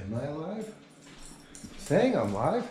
Am I live? Saying I'm live?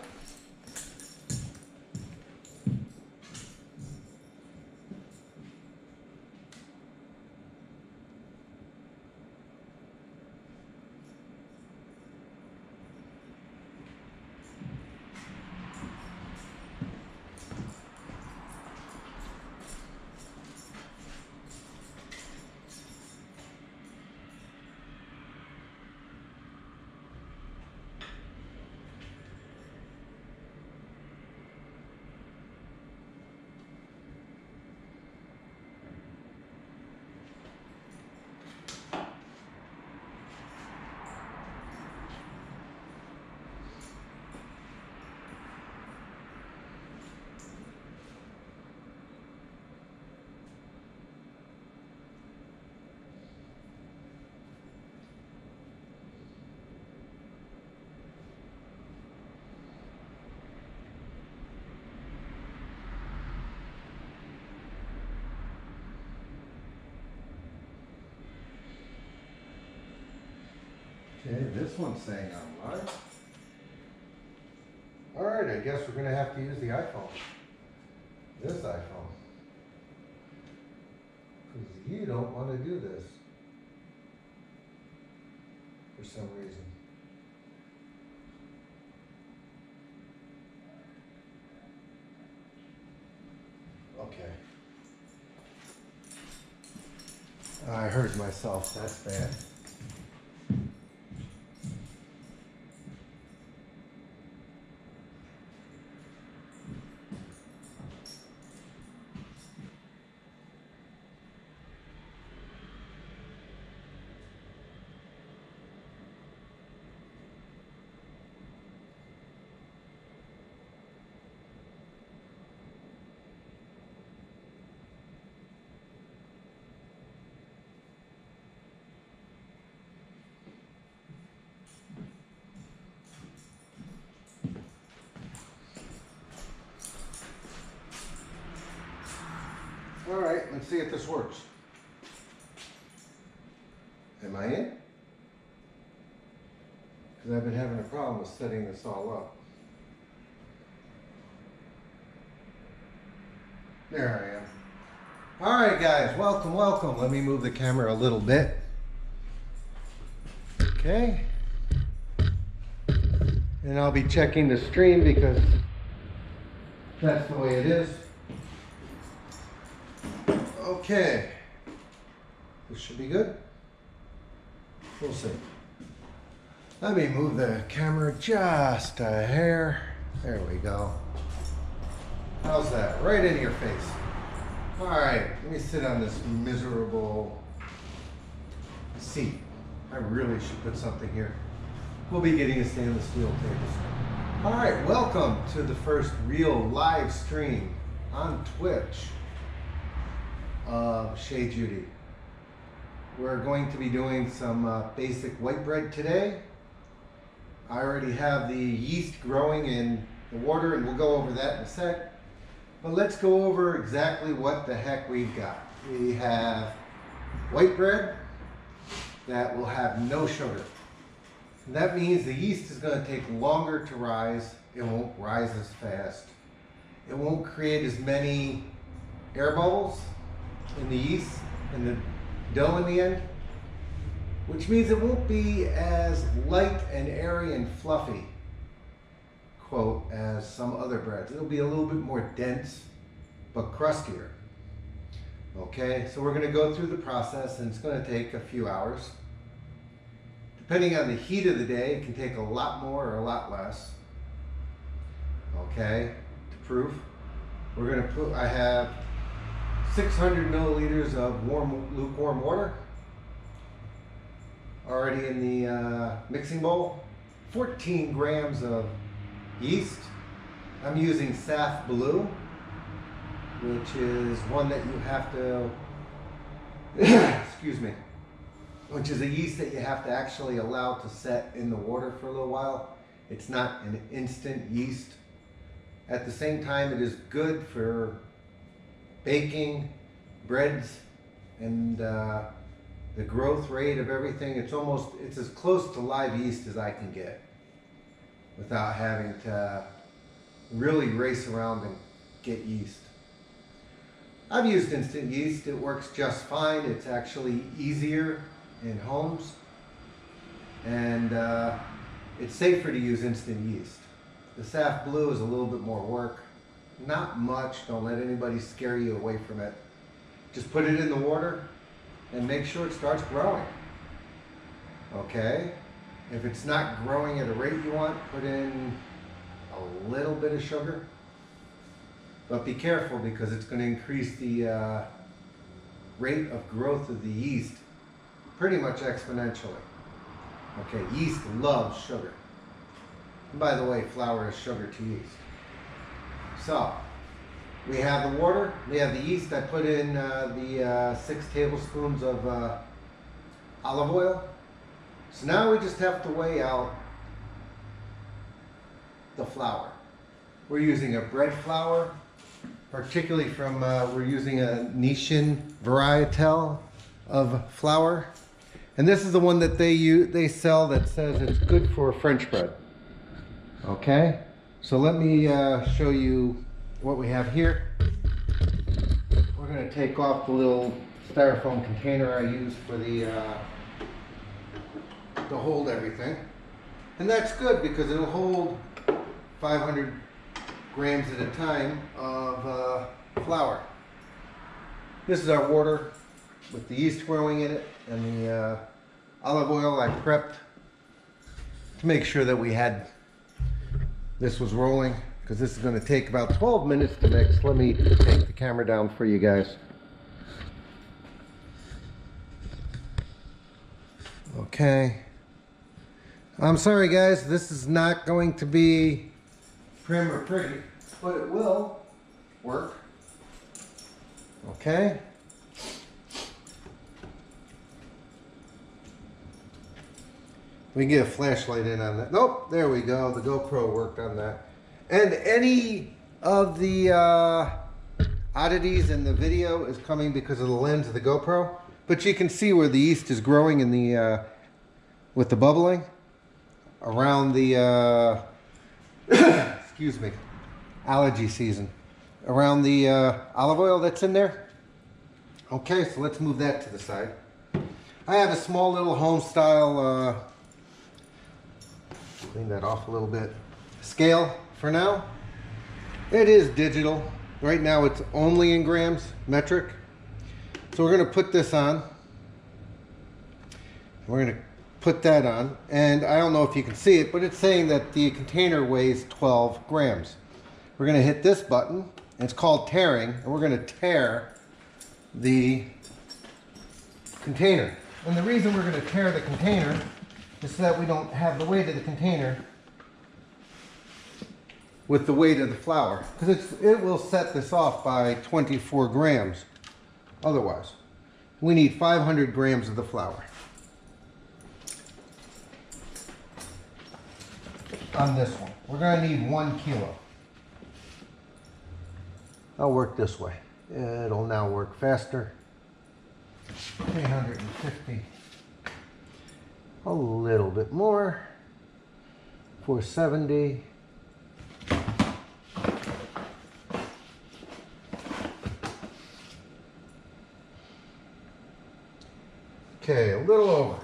Okay, this one's saying I'm live. Alright, I guess we're going to have to use the iPhone. This iPhone. Because you don't want to do this. For some reason. Okay. I heard myself, that's bad. All right, let's see if this works. Am I in? Because I've been having a problem with setting this all up. There I am. All right, guys, welcome, welcome. Let me move the camera a little bit. Okay. And I'll be checking the stream because that's the way it is. Okay, this should be good. We'll see. Let me move the camera just a hair. There we go. How's that? Right in your face. All right, let me sit on this miserable seat. I really should put something here. We'll be getting a stainless steel table. All right, welcome to the first real live stream on Twitch of Chez Judy. We're going to be doing some basic white bread today. I already have the yeast growing in the water and we'll go over that in a sec. But let's go over exactly what the heck we've got. We have white bread that will have no sugar. And that means the yeast is going to take longer to rise. It won't rise as fast. It won't create as many air bubbles in the yeast and the dough in the end, which means it won't be as light and airy and fluffy, quote, as some other breads. It'll be a little bit more dense, but crustier. Okay, so we're going to go through the process and it's going to take a few hours. Depending on the heat of the day, it can take a lot more or a lot less. Okay, to proof, we're going to put, I have 600 milliliters of warm, lukewarm water already in the mixing bowl. 14 grams of yeast. I'm using Saf Blue, which is one that you have to, excuse me, which is a yeast that you have to actually allow to set in the water for a little while. It's not an instant yeast. At the same time, it is good for baking breads and the growth rate of everything. It's as close to live yeast as I can get without having to really race around and get yeast. I've used instant yeast. It works just fine. It's actually easier in homes, and it's safer to use instant yeast. The Saft Blue is a little bit more work. Not much. Don't let anybody scare you away from it. Just put it in the water and make sure it starts growing. Okay? If it's not growing at a rate you want, put in a little bit of sugar. But be careful, because it's going to increase the rate of growth of the yeast pretty much exponentially. Okay, yeast loves sugar. And by the way, flour is sugar to yeast. So, we have the water, we have the yeast. I put in the 6 tablespoons of olive oil. So now we just have to weigh out the flour. We're using a bread flour, particularly from, we're using a Nissin varietal of flour. And this is the one that they sell that says it's good for French bread. Okay, so let me show you what we have here. We're going to take off the little styrofoam container I use for to hold everything. And that's good, because it'll hold 500 grams at a time of flour. This is our water with the yeast growing in it, and the olive oil I prepped to make sure that this was rolling, because this is going to take about 12 minutes to mix. Let me take the camera down for you guys. Okay. I'm sorry guys, this is not going to be prim or pretty, but it will work. Okay. We can get a flashlight in on that. Nope, there we go. The GoPro worked on that. And any of the oddities in the video is coming because of the lens of the GoPro. But you can see where the yeast is growing in the with the bubbling around the excuse me, allergy season, around the olive oil that's in there. Okay, so let's move that to the side. I have a small little home style clean that off a little bit, scale for now. It is digital. Right now it's only in grams, metric. So we're going to put this on. We're going to put that on, and I don't know if you can see it, but it's saying that the container weighs 12 grams. We're going to hit this button, and it's called tearing, and we're going to tear the container. And the reason we're going to tear the container is so that we don't have the weight of the container with the weight of the flour, because it will set this off by 24 grams. Otherwise, we need 500 grams of the flour on this one. We're going to need 1 kilo. I'll work this way. It'll now work faster. 350. A little bit more. 470. Okay, a little over.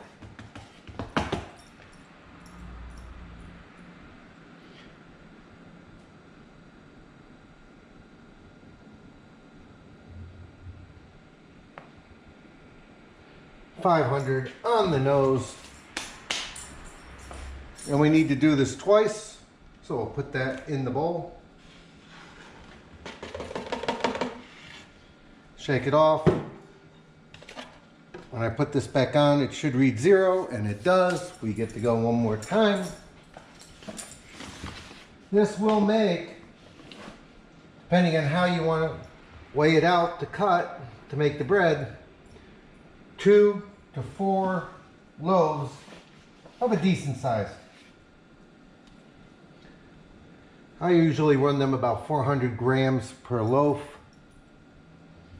$500 on the nose. And we need to do this twice, so we'll put that in the bowl. Shake it off. When I put this back on, it should read 0, and it does. We get to go one more time. This will make, depending on how you want to weigh it out to cut, to make the bread, 2 to 4 loaves of a decent size. I usually run them about 400 grams per loaf.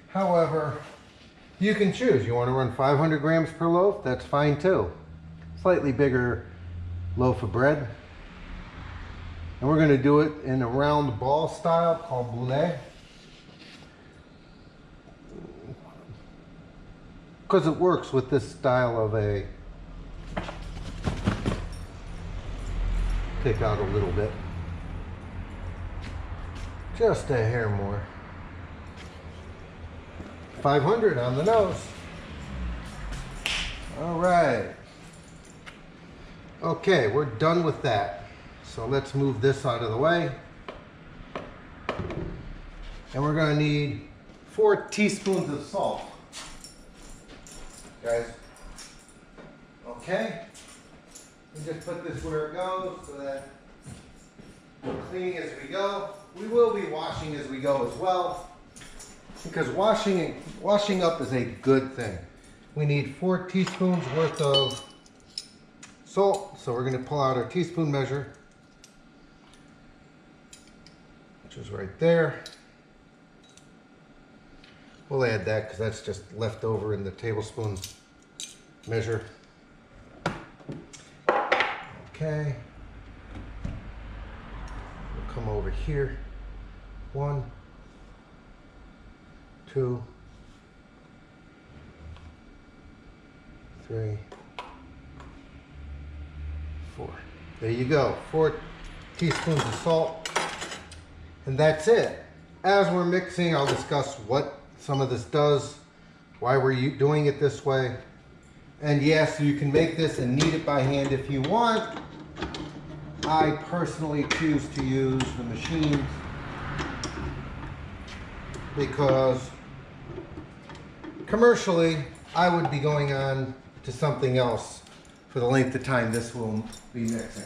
However, You can choose. You want to run 500 grams per loaf? That's fine too. Slightly bigger loaf of bread. And we're going to do it in a round ball style called boulet. Because it works with this style of a, take out a little bit. Just a hair more. 500 on the nose. All right. Okay, we're done with that. So let's move this out of the way. And we're going to need 4 teaspoons of salt. Guys. Okay. And just put this where it goes so that we're cleaning as we go. We will be washing as we go as well, because washing up is a good thing. We need 4 teaspoons worth of salt, so we're going to pull out our teaspoon measure, which is right there. We'll add that because that's just left over in the tablespoon measure. Okay. We'll come over here. 1, 2, 3, 4. There you go. 4 teaspoons of salt. And that's it. As we're mixing, I'll discuss what some of this does, why we're doing it this way. And yes, you can make this and knead it by hand if you want. I personally choose to use the machines because commercially I would be going on to something else for the length of time this will be mixing.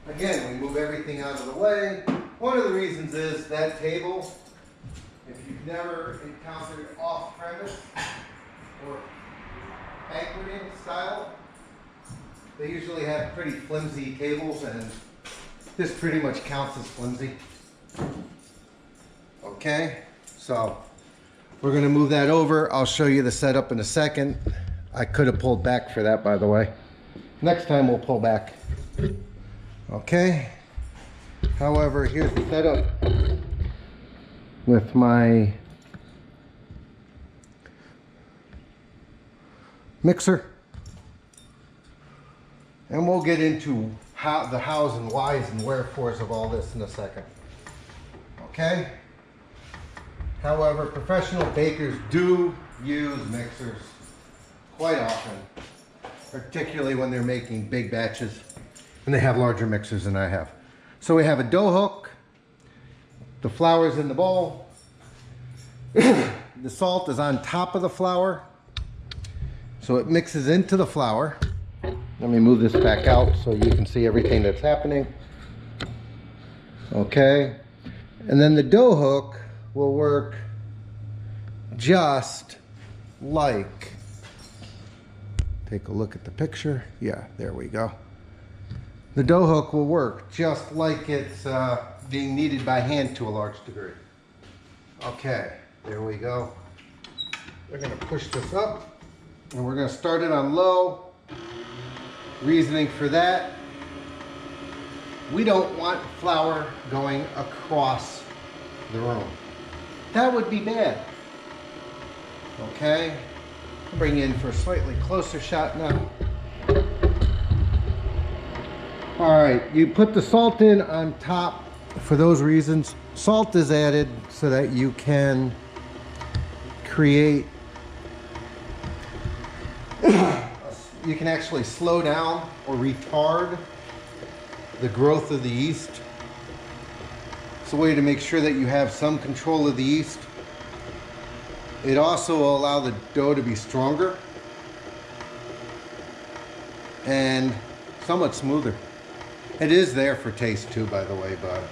Again, we move everything out of the way. One of the reasons is that table, if you've never encountered off-premise or banqueting style, they usually have pretty flimsy tables, and this pretty much counts as flimsy. Okay, so we're going to move that over. I'll show you the setup in a second. I could have pulled back for that, by the way. Next time we'll pull back. Okay. However, here's the setup with my mixer. And we'll get into the hows and whys and wherefores of all this in a second. Okay? However, professional bakers do use mixers quite often, particularly when they're making big batches and they have larger mixers than I have. So we have a dough hook, the flour's in the bowl, the salt is on top of the flour, so it mixes into the flour. Let me move this back out so you can see everything that's happening. Okay, and then the dough hook will work just like, take a look at the picture. Yeah, there we go. The dough hook will work just like it's being kneaded by hand to a large degree. Okay, there we go. We're going to push this up and we're going to start it on low. Reasoning for that, we don't want flour going across the room. That would be bad. Okay, I'll bring you in for a slightly closer shot now. All right, you put the salt in on top for those reasons. Salt is added so that you can create, you can actually slow down or retard the growth of the yeast. It's a way to make sure that you have some control of the yeast. It also will allow the dough to be stronger and somewhat smoother. It is there for taste too, by the way, but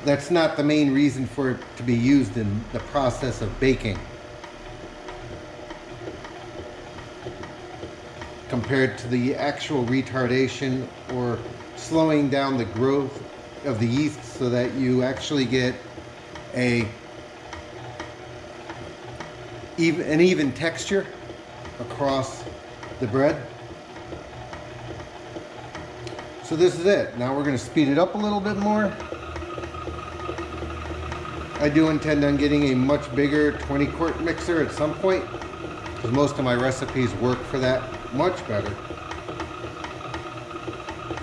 that's not the main reason for it to be used in the process of baking. Compared to the actual retardation or slowing down the growth of the yeast so that you actually get a an even texture across the bread. So this is it. Now we're going to speed it up a little bit more. I do intend on getting a much bigger 20-quart mixer at some point, because most of my recipes work for that much better.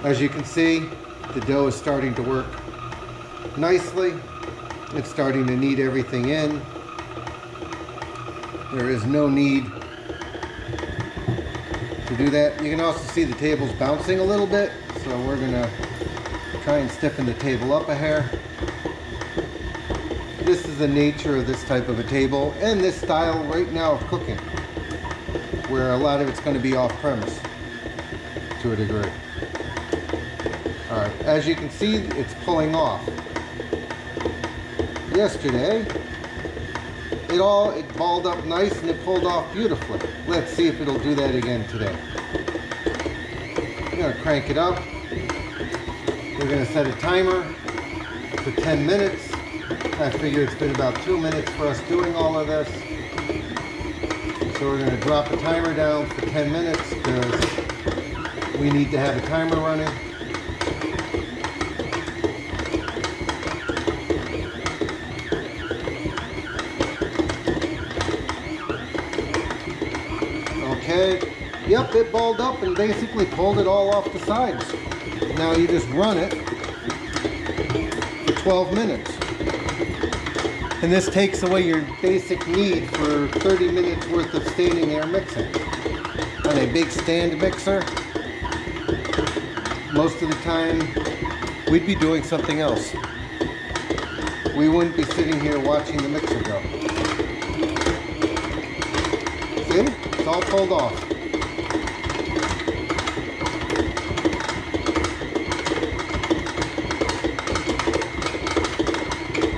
As you can see, the dough is starting to work nicely. It's starting to knead everything in. There is no need to do that. You can also see the table's bouncing a little bit, so we're gonna try and stiffen the table up a hair. This is the nature of this type of a table and this style right now of cooking, where a lot of it's going to be off premise to a degree. Alright, as you can see, it's pulling off. Yesterday, it balled up nice and it pulled off beautifully. Let's see if it'll do that again today. I'm going to crank it up. We're going to set a timer for 10 minutes. I figure it's been about 2 minutes for us doing all of this. So we're going to drop the timer down for 10 minutes because we need to have a timer running. Okay, yep, it balled up and basically pulled it all off the sides. Now you just run it for 12 minutes. And this takes away your basic need for 30 minutes worth of standing there mixing. On a big stand mixer, most of the time, we'd be doing something else. We wouldn't be sitting here watching the mixer go. See? It's all pulled off.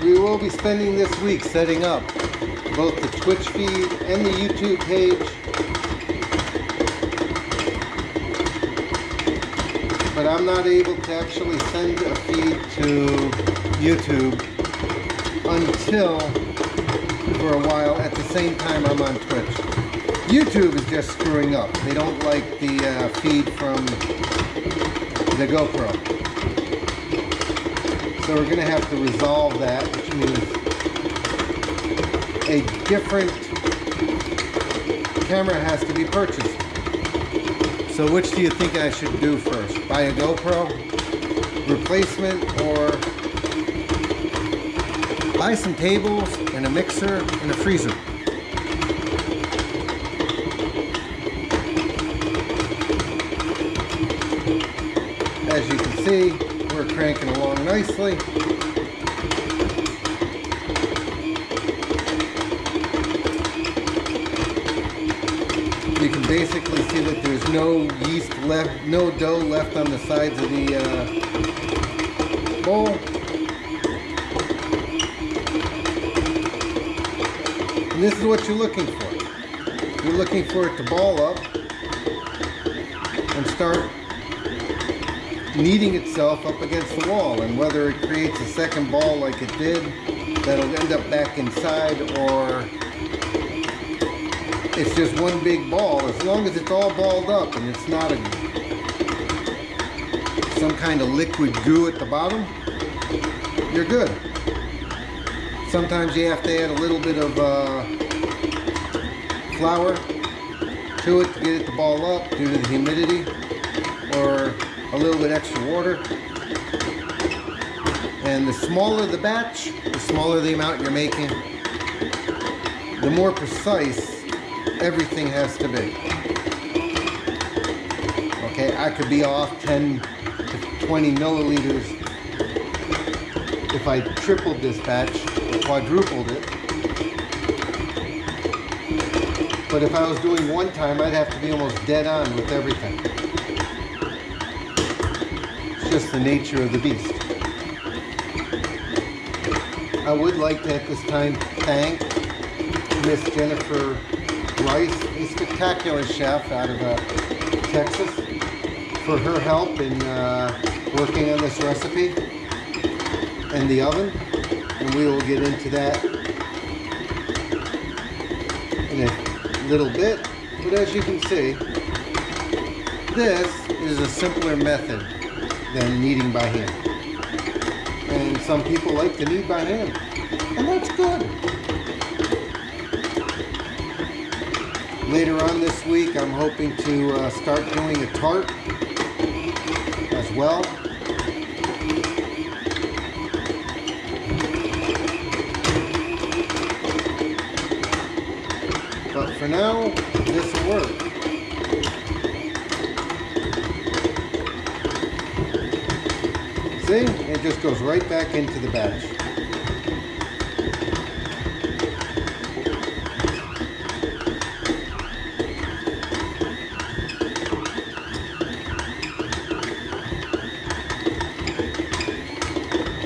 We will be spending this week setting up both the Twitch feed and the YouTube page. But I'm not able to actually send a feed to YouTube until, for a while, at the same time I'm on Twitch. YouTube is just screwing up. They don't like the feed from the GoPro. So we're going to have to resolve that, which means a different camera has to be purchased. So which do you think I should do first? Buy a GoPro replacement, or buy some tables and a mixer and a freezer? As you can see, we're cranking along nicely. You can basically see that there's no yeast left, no dough left on the sides of the bowl. And this is what you're looking for. You're looking for it to ball up and start kneading itself up against the wall, and whether it creates a second ball like it did that'll end up back inside, or it's just one big ball, as long as it's all balled up and it's not some kind of liquid goo at the bottom, you're good. Sometimes you have to add a little bit of flour to it to get it to ball up due to the humidity, or a little bit extra water. And the smaller the batch, the smaller the amount you're making, the more precise everything has to be. Okay, I could be off 10 to 20 milliliters if I tripled this batch or quadrupled it. But if I was doing one time, I'd have to be almost dead on with everything. Just the nature of the beast. I would like to at this time thank Miss Jennifer Rice, a spectacular chef out of Texas, for her help in working on this recipe in the oven, and we will get into that in a little bit, but as you can see, this is a simpler method than kneading by hand. And some people like to knead by hand, and that's good. Later on this week, I'm hoping to start doing a tart as well. But for now, this will work. See? It just goes right back into the batch.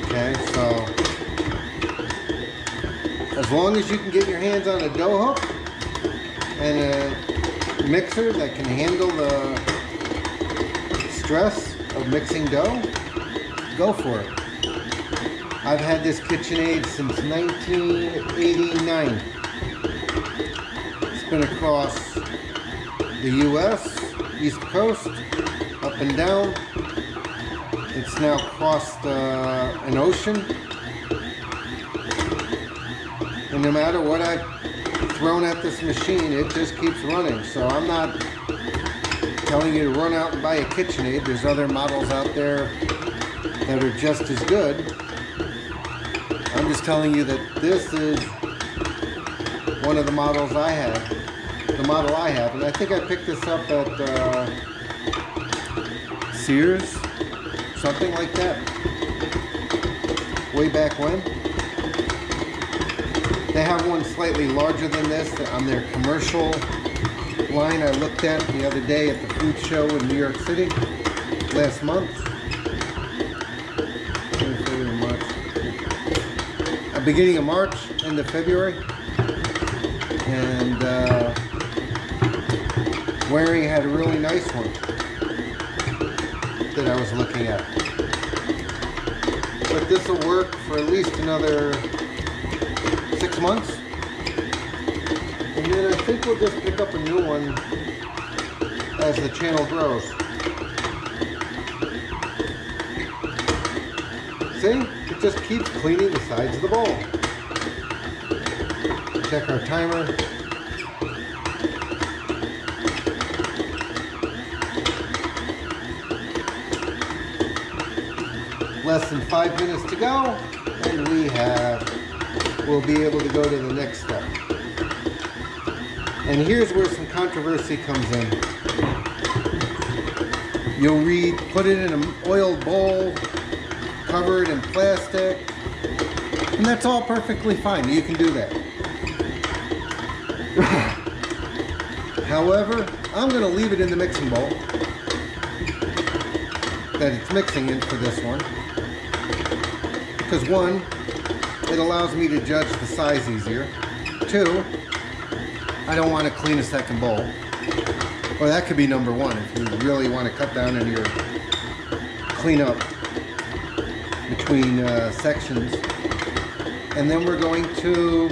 Okay, so as long as you can get your hands on a dough hook and a mixer that can handle the stress of mixing dough, go for it. I've had this KitchenAid since 1989. It's been across the US, East Coast, up and down. It's now crossed an ocean. And no matter what I've thrown at this machine, it just keeps running. So I'm not telling you to run out and buy a KitchenAid. There's other models out there that are just as good. I'm just telling you that this is one of the models I have. The model I have. And I think I picked this up at Sears. Something like that. Way back when. They have one slightly larger than this on their commercial line I looked at the other day at the food show in New York City last month. Beginning of March, end of February. And Waring had a really nice one that I was looking at. But this will work for at least another 6 months. And then I think we'll just pick up a new one as the channel grows. See? It just keeps cleaning the sides of the bowl. Check our timer. Less than 5 minutes to go, and we'll be able to go to the next step. And here's where some controversy comes in. You'll read, put it in an oiled bowl, covered in plastic, and that's all perfectly fine. You can do that. However, I'm going to leave it in the mixing bowl that it's mixing in for this one. Because one, it allows me to judge the size easier. Two, I don't want to clean a second bowl. Or that could be number one if you really want to cut down on your cleanup between sections. And then we're going to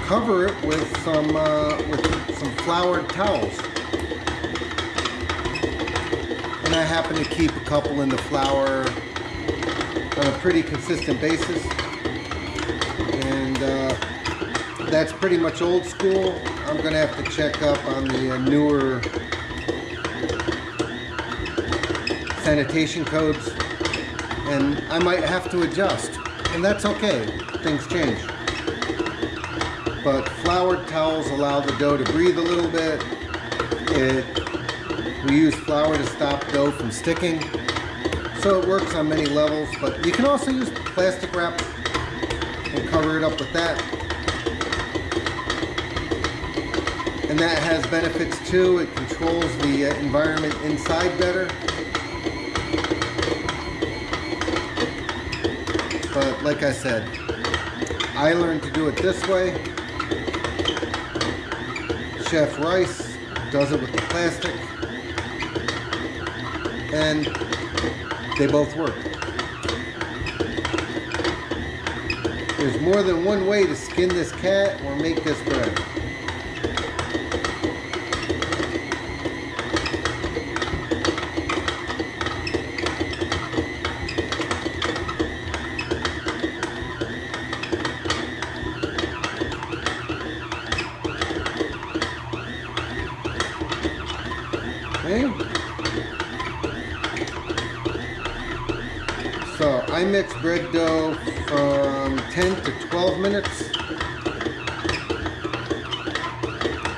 cover it with some floured towels. And I happen to keep a couple in the flour on a pretty consistent basis. And that's pretty much old school. I'm going to have to check up on the newer sanitation codes. And I might have to adjust. And that's okay. Things change. But floured towels allow the dough to breathe a little bit. We use flour to stop dough from sticking. So it works on many levels, but you can also use plastic wrap and cover it up with that. And that has benefits too. It controls the environment inside better. But like I said, I learned to do it this way. Chef Rice does it with the plastic. And they both work. There's more than one way to skin this cat or make this bread. Okay. So I mix bread dough from 10 to 12 minutes,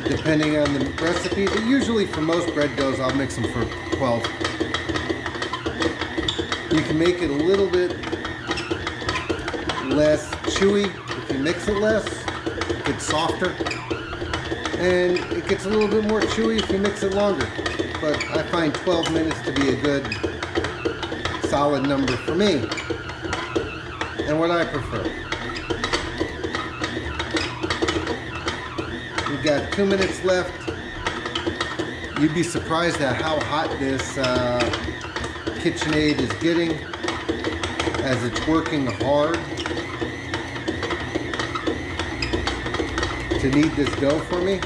depending on the recipe. But usually for most bread doughs, I'll mix them for 12. You can make it a little bit less chewy if you mix it less. It gets softer. And it gets a little bit more chewy if you mix it longer. But I find 12 minutes to be a good solid number for me and what I prefer. We've got 2 minutes left. You'd be surprised at how hot this KitchenAid is getting as it's working hard to knead this dough for me.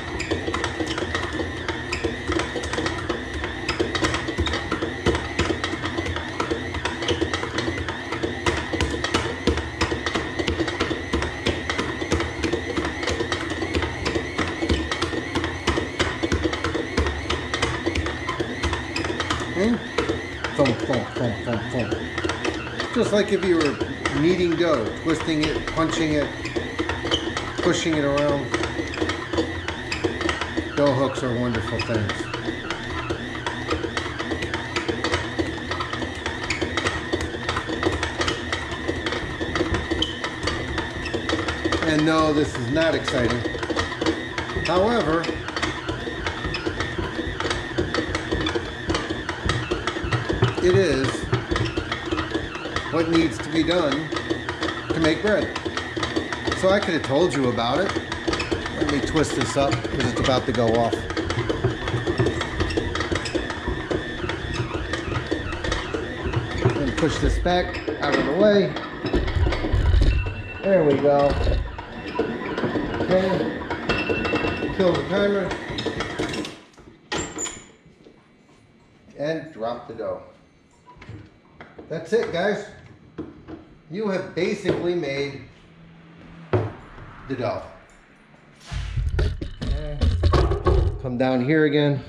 Thump, thump, thump, thump, thump. Just like if you were kneading dough, twisting it, punching it, pushing it around. Dough hooks are wonderful things. And no, this is not exciting. However, it is what needs to be done to make bread. So I could have told you about it. Let me twist this up because it's about to go off. And push this back out of the way. There we go. Okay. Kill the timer. And drop the dough. That's it, guys. You have basically made the dough. Okay. Come down here again.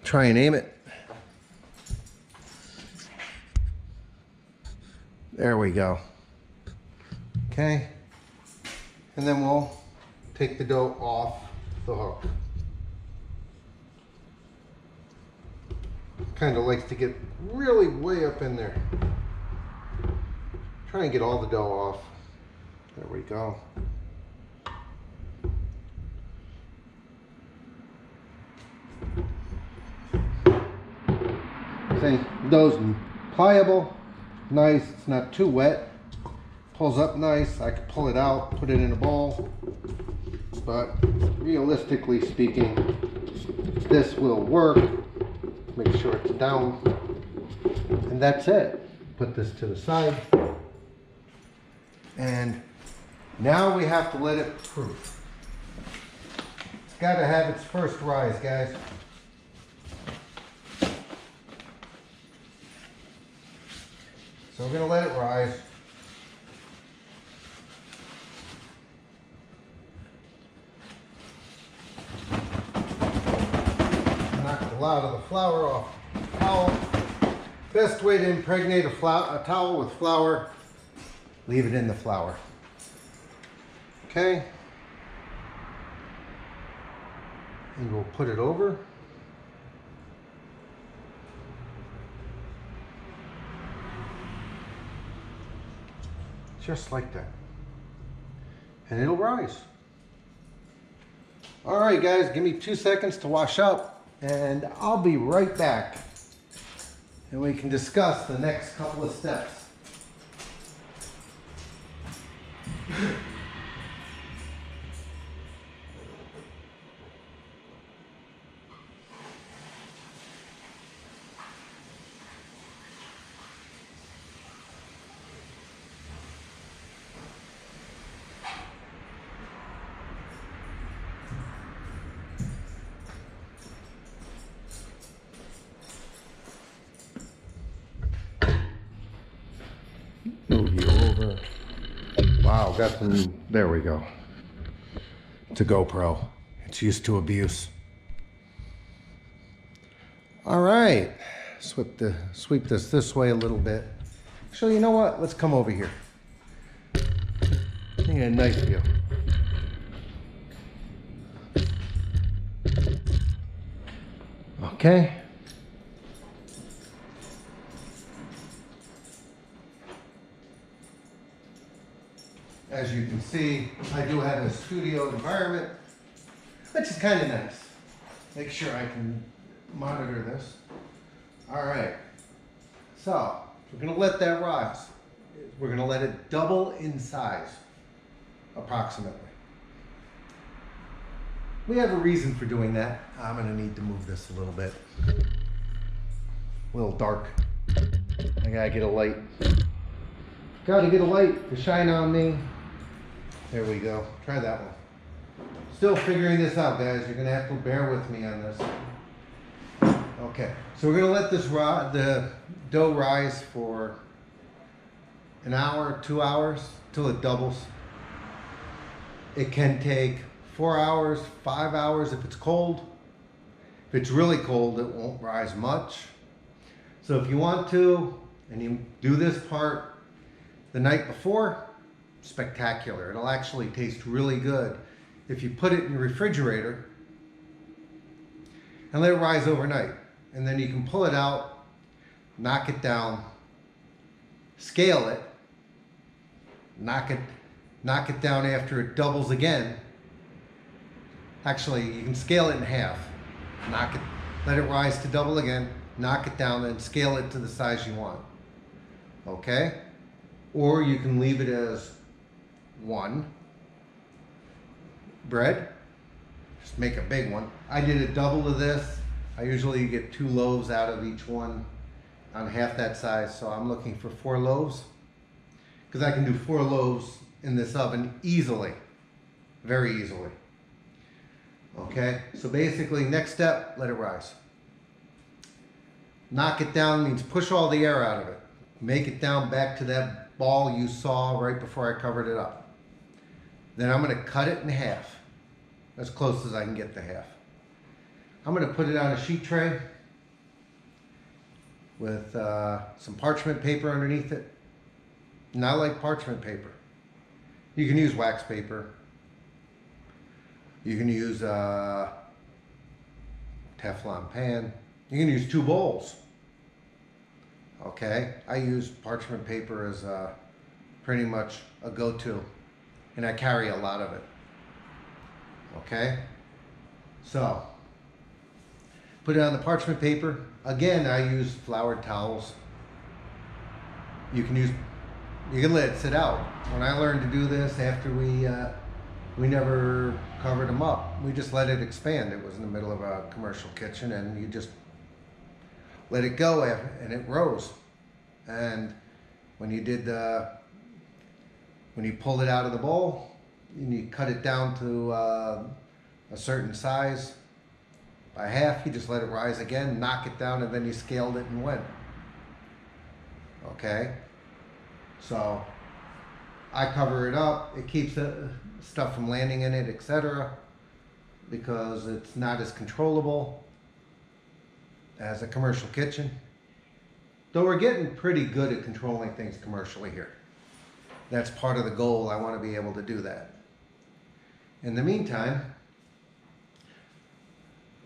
Try and aim it. There we go. Okay. And then we'll take the dough off the hook. Kind of likes to get really way up in there. Try and get all the dough off. There we go. See, dough's pliable, nice. It's not too wet. Pulls up nice. I can pull it out, put it in a bowl. But realistically speaking, this will work. Make sure it's down, and that's it. Put this to the side, and now we have to let it proof. It's got to have its first rise, guys. So we're going to let it rise. A lot of the flour off the towel. Best way to impregnate a towel with flour, leave it in the flour. Okay. And we'll put it over. Just like that. And it'll rise. All right, guys, give me 2 seconds to wash up. And I'll be right back, and we can discuss the next couple of steps. Oh, got some, there we go. It's a GoPro. It's used to abuse. All right, sweep this way a little bit. Actually, you know what? Let's come over here. Get a nice view. Okay. As you can see, I do have a studio environment, which is kind of nice. Make sure I can monitor this. All right, so we're gonna let that rise. We're gonna let it double in size, approximately. We have a reason for doing that. I'm gonna need to move this a little bit. A little dark. I gotta get a light. Gotta get a light to shine on me. There we go. Try that one. Still figuring this out, guys. You're gonna have to bear with me on this. Okay, so we're gonna let the dough rise for an hour, 2 hours, till it doubles. It can take 4 hours, 5 hours if it's cold. If it's really cold, it won't rise much. So if you want to, and you do this part the night before, spectacular. It'll actually taste really good if you put it in your refrigerator and let it rise overnight. And then you can pull it out, knock it down, scale it, knock it down after it doubles again. Actually, you can scale it in half. Let it rise to double again, knock it down, then scale it to the size you want. Okay? Or you can leave it as one bread. Just make a big one. I did a double of this. I usually get 2 loaves out of each one on half that size, so I'm looking for 4 loaves because I can do 4 loaves in this oven easily, very easily. Okay, so basically next step, let it rise. Knock it down means push all the air out of it. Make it down back to that ball you saw right before I covered it up. Then I'm going to cut it in half, as close as I can get to half. I'm going to put it on a sheet tray with some parchment paper underneath it. And I like parchment paper. You can use wax paper. You can use a Teflon pan. You can use 2 bowls. Okay, I use parchment paper as pretty much a go-to, and I carry a lot of it. Okay, so put it on the parchment paper. Again, I use floured towels. You can let it sit out. When I learned to do this, after we never covered them up. We just let it expand. It was in the middle of a commercial kitchen, and you just let it go, and it rose. And when you pulled it out of the bowl, and you cut it down to a certain size by half, you just let it rise again, knock it down, and then you scaled it and went. Okay, so I cover it up. It keeps the stuff from landing in it, etc., because it's not as controllable as a commercial kitchen. Though we're getting pretty good at controlling things commercially here. That's part of the goal. I want to be able to do that. In the meantime,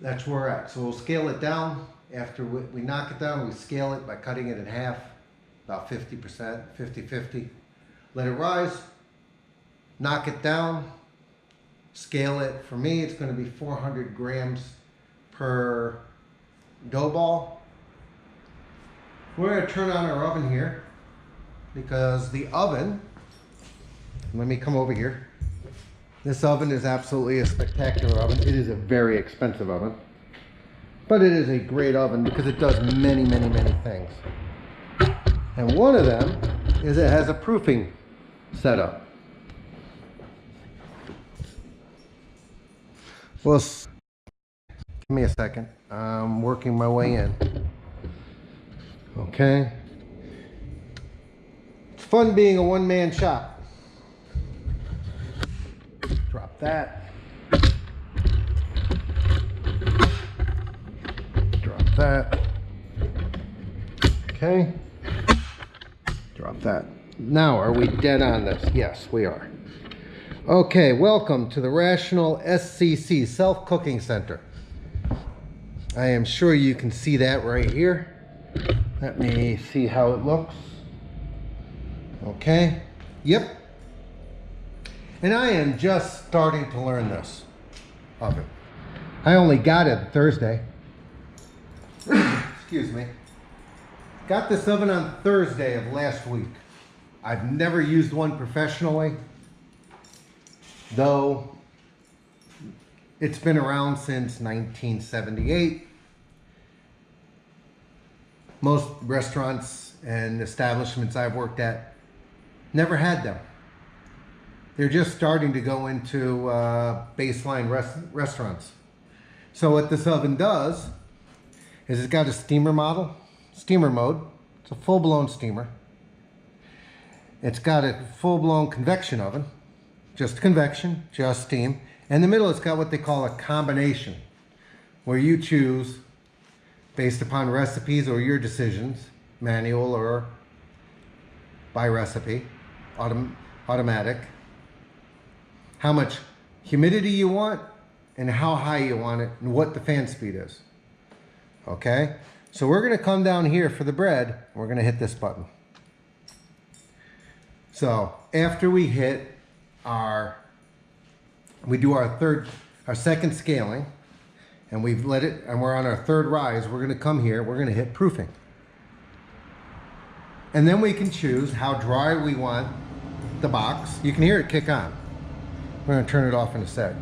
that's where we're at. So we'll scale it down. After we knock it down, we scale it by cutting it in half, about 50%, 50-50. Let it rise, knock it down, scale it. For me, it's going to be 400 grams per dough ball. We're going to turn on our oven here because the oven, let me come over here. This oven is absolutely a spectacular oven. It is a very expensive oven, but it is a great oven because it does many, many, many things. And one of them is it has a proofing setup. Well, give me a second. I'm working my way in. Okay. It's fun being a one-man shop. Drop that. Drop that. Okay. Drop that. Now, are we dead on this? Yes, we are. Okay, welcome to the Rational SCC Self-Cooking Center. I am sure you can see that right here. Let me see how it looks. Okay. Yep. And I am just starting to learn this oven. I only got it Thursday. Excuse me. Got this oven on Thursday of last week. I've never used one professionally, though it's been around since 1978. Most restaurants and establishments I've worked at never had them. They're just starting to go into baseline restaurants. So what this oven does is it's got a steamer mode. It's a full-blown steamer. It's got a full-blown convection oven, just convection, just steam. In the middle, it's got what they call a combination, where you choose, based upon recipes or your decisions, manual or by recipe, automatic, how much humidity you want and how high you want it and what the fan speed is. Okay, so we're going to come down here for the bread. We're going to hit this button. So after we hit we do our second scaling, and we've let it, and we're on our third rise, we're going to come here, we're going to hit proofing. And then we can choose how dry we want the box. You can hear it kick on. We're going to turn it off in a sec.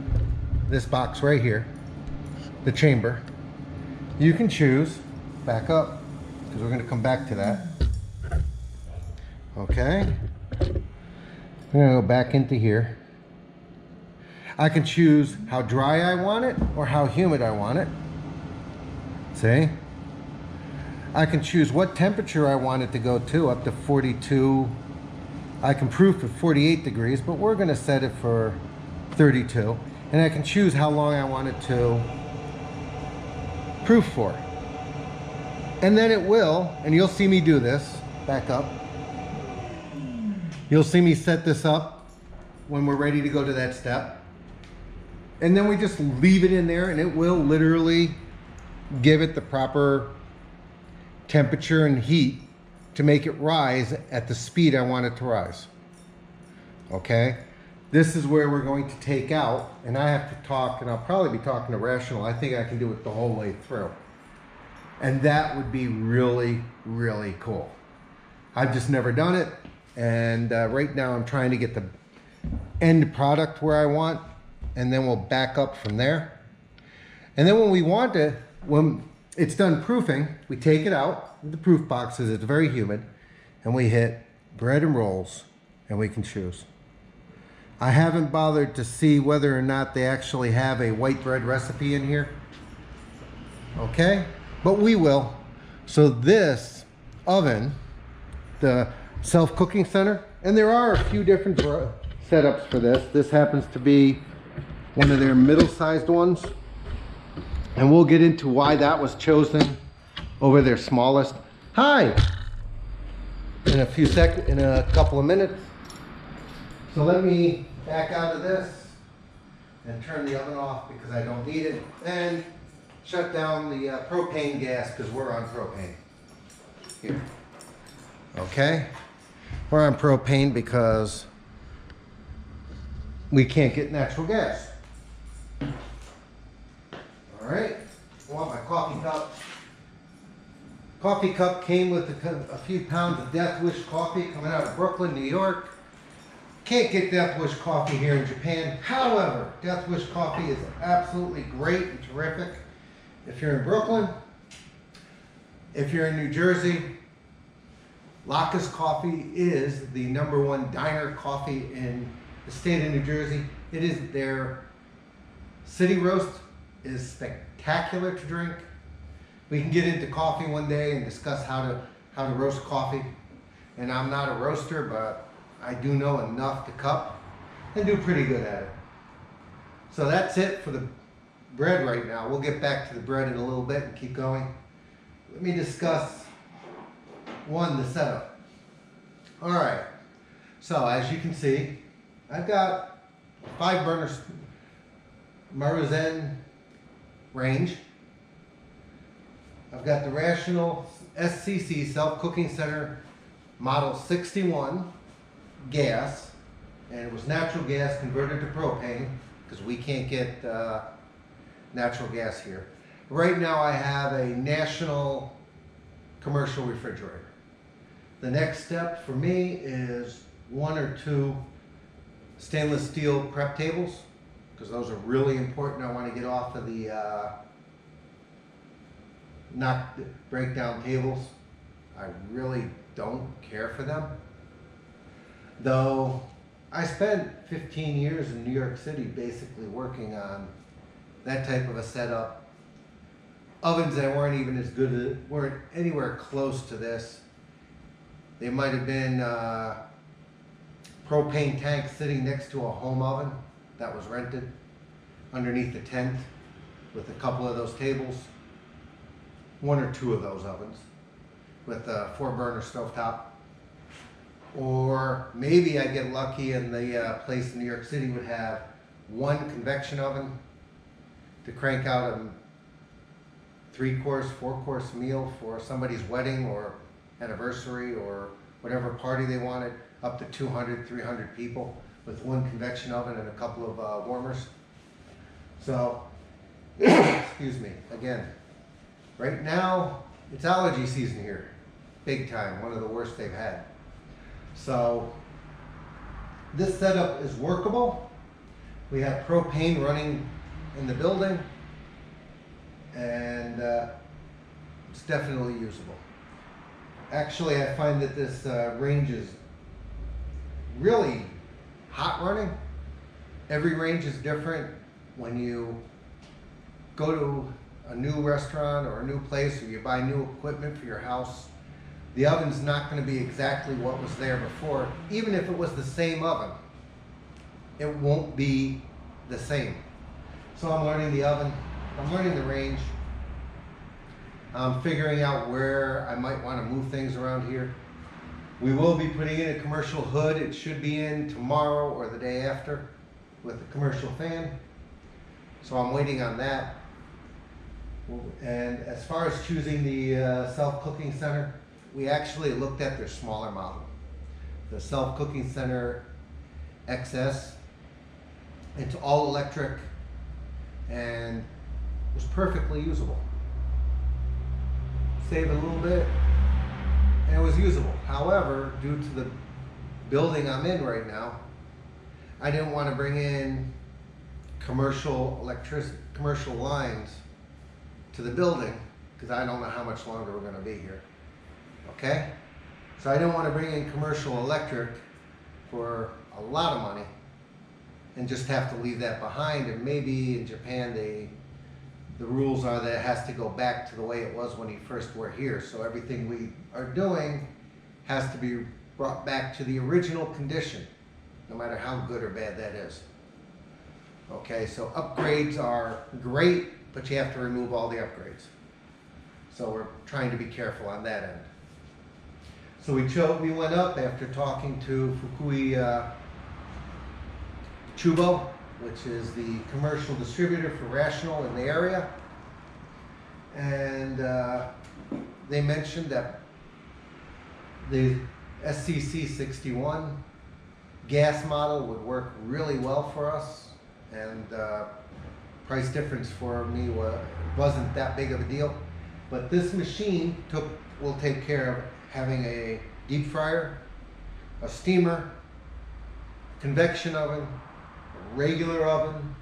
This box right here, the chamber, you can choose, back up, because we're going to come back to that. Okay. I'm going to go back into here. I can choose how dry I want it or how humid I want it. See? I can choose what temperature I want it to go to, up to 42. I can proof at 48 degrees, but we're going to set it for 32. And I can choose how long I want it to proof for. And then it will, and you'll see me do this, back up. You'll see me set this up when we're ready to go to that step. And then we just leave it in there, and it will literally give it the proper temperature and heat to make it rise at the speed I want it to rise. Okay? This is where we're going to take out, and I have to talk, and I'll probably be talking to Rational. I think I can do it the whole way through. And that would be really, really cool. I've just never done it, and right now I'm trying to get the end product where I want, and then we'll back up from there. And then when we want it, when it's done proofing, we take it out of the proof boxes, it's very humid, and we hit bread and rolls, and we can choose. I haven't bothered to see whether or not they actually have a white bread recipe in here. Okay, but we will. So this oven, the self-cooking center, and there are a few different setups for this. This happens to be one of their middle-sized ones, and we'll get into why that was chosen over their smallest. Hi! In a couple of minutes. So let me back out of this and turn the oven off because I don't need it, and shut down the propane gas because we're on propane. Here. Okay? We're on propane because we can't get natural gas. All right, I want my coffee cup. Coffee cup came with a few pounds of Death Wish coffee coming out of Brooklyn, New York. Can't get Death Wish coffee here in Japan. However, Death Wish coffee is absolutely great and terrific. If you're in Brooklyn, if you're in New Jersey, Lacka's Coffee is the #1 diner coffee in the state of New Jersey. It is their city roast is spectacular to drink. We can get into coffee one day and discuss how to roast coffee. And I'm not a roaster, but I do know enough to cup and do pretty good at it. So that's it for the bread right now. We'll get back to the bread in a little bit and keep going. Let me discuss the setup. All right, so as you can see, I've got a 5-burner Mauruzen range. I've got the Rational SCC Self-Cooking Center Model 61 gas, and it was natural gas converted to propane because we can't get natural gas here. Right now I have a National commercial refrigerator. The next step for me is 1 or 2 stainless steel prep tables, because those are really important. I want to get off of the breakdown tables. I really don't care for them. Though I spent 15 years in New York City basically working on that type of a setup. Ovens that weren't even as good, weren't anywhere close to this. They might have been propane tanks sitting next to a home oven that was rented underneath the tent with a couple of those tables. 1 or 2 of those ovens with a 4-burner stovetop. Or maybe I get lucky and the place in New York City would have 1 convection oven to crank out a 3-course, 4-course meal for somebody's wedding or anniversary or whatever party they wanted, up to 200, 300 people with 1 convection oven and a couple of warmers. So, excuse me, again, right now it's allergy season here, big time, one of the worst they've had. So this setup is workable. We have propane running in the building, and it's definitely usable. Actually, I find that this range is really hot running. Every range is different. When you go to a new restaurant or a new place, or you buy new equipment for your house, the oven's not going to be exactly what was there before. Even if it was the same oven, it won't be the same. So I'm learning the oven, I'm learning the range, I'm figuring out where I might want to move things around here. We will be putting in a commercial hood. It should be in tomorrow or the day after with a commercial fan. So I'm waiting on that. And as far as choosing the Self-Cooking Center, we actually looked at their smaller model, the Self-Cooking Center XS. It's all electric and was perfectly usable. Save a little bit, and it was usable. However, due to the building I'm in right now, I didn't want to bring in commercial lines to the building because I don't know how much longer we're going to be here. Okay? So I didn't want to bring in commercial electric for a lot of money and just have to leave that behind. And maybe in Japan the rules are that it has to go back to the way it was when you first were here. So everything we are doing has to be brought back to the original condition, no matter how good or bad that is. Okay, so upgrades are great, but you have to remove all the upgrades. So we're trying to be careful on that end. So we went up after talking to Fukui Chubo, which is the commercial distributor for Rational in the area. And they mentioned that the SCC 61 gas model would work really well for us, and price difference for me wasn't that big of a deal. But this machine will take care of having a deep fryer, a steamer, convection oven, regular oven.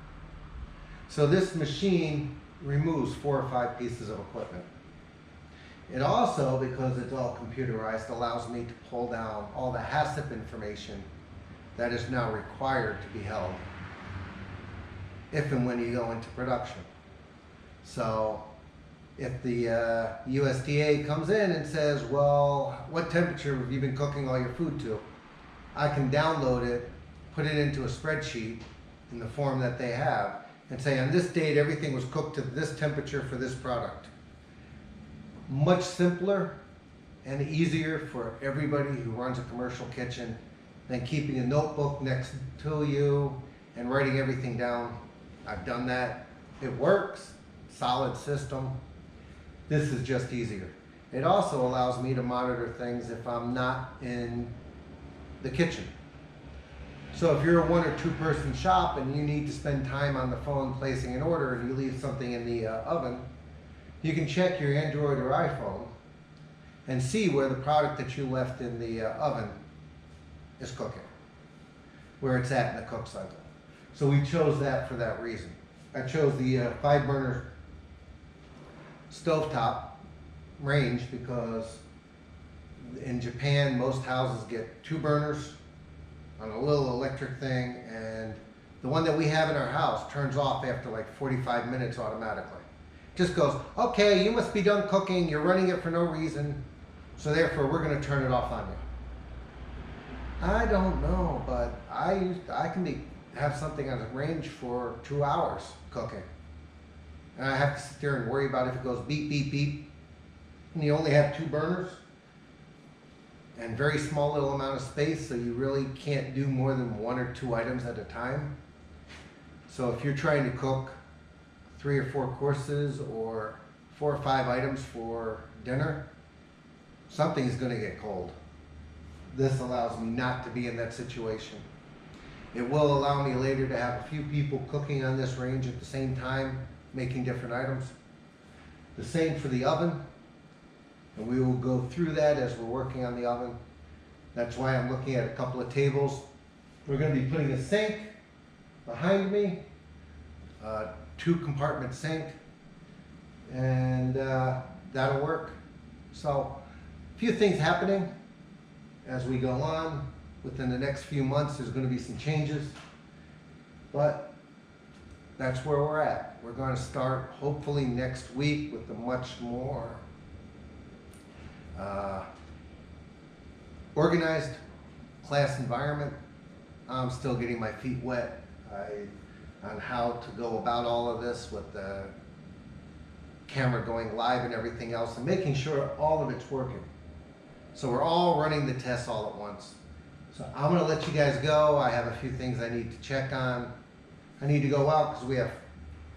So this machine removes 4 or 5 pieces of equipment. It also, because it's all computerized, allows me to pull down all the HACCP information that is now required to be held if and when you go into production. So if the USDA comes in and says, well, what temperature have you been cooking all your food to? I can download it, put it into a spreadsheet in the form that they have, and say on this date everything was cooked to this temperature for this product. Much simpler and easier for everybody who runs a commercial kitchen than keeping a notebook next to you and writing everything down. I've done that. It works. Solid system. This is just easier. It also allows me to monitor things if I'm not in the kitchen. So if you're a 1 or 2 person shop and you need to spend time on the phone placing an order and you leave something in the oven, you can check your Android or iPhone and see where the product that you left in the oven is cooking, where it's at in the cook cycle. So we chose that for that reason. I chose the 5-burner stovetop range because in Japan most houses get 2 burners on a little electric thing, and the one that we have in our house turns off after like 45 minutes automatically. Just goes, okay, you must be done cooking, you're running it for no reason, so therefore we're going to turn it off on you. I don't know, but I can have something on the range for 2 hours cooking, and I have to sit there and worry about if it goes beep, beep, beep, and you only have 2 burners and very small little amount of space, so you really can't do more than 1 or 2 items at a time. So if you're trying to cook 3 or 4 courses or 4 or 5 items for dinner, something's going to get cold. This allows me not to be in that situation. It will allow me later to have a few people cooking on this range at the same time, making different items. The same for the oven. And we will go through that as we're working on the oven. That's why I'm looking at a couple of tables. We're going to be putting a sink behind me, 2-compartment sink, and that'll work. So a few things happening as we go on. Within the next few months there's going to be some changes, but that's where we're at. We're going to start hopefully next week with a much more organized class environment. I'm still getting my feet wet on how to go about all of this with the camera going live and everything else, and making sure all of it's working. So we're all running the tests all at once. So I'm going to let you guys go. I have a few things I need to check on. I need to go out because we have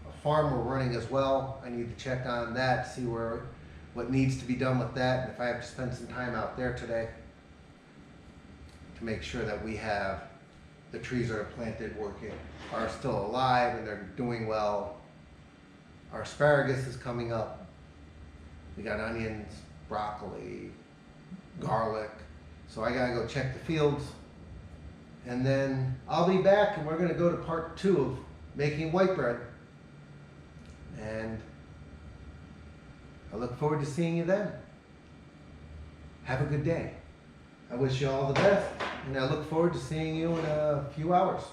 a farm we're running as well. I need to check on that, see what needs to be done with that, and if I have to spend some time out there today to make sure that we have the trees that are planted working, are still alive and they're doing well. Our asparagus is coming up. We got onions, broccoli, garlic. So I gotta go check the fields, and then I'll be back and we're gonna go to part 2 of making white bread. And I look forward to seeing you then. Have a good day. I wish you all the best, and I look forward to seeing you in a few hours.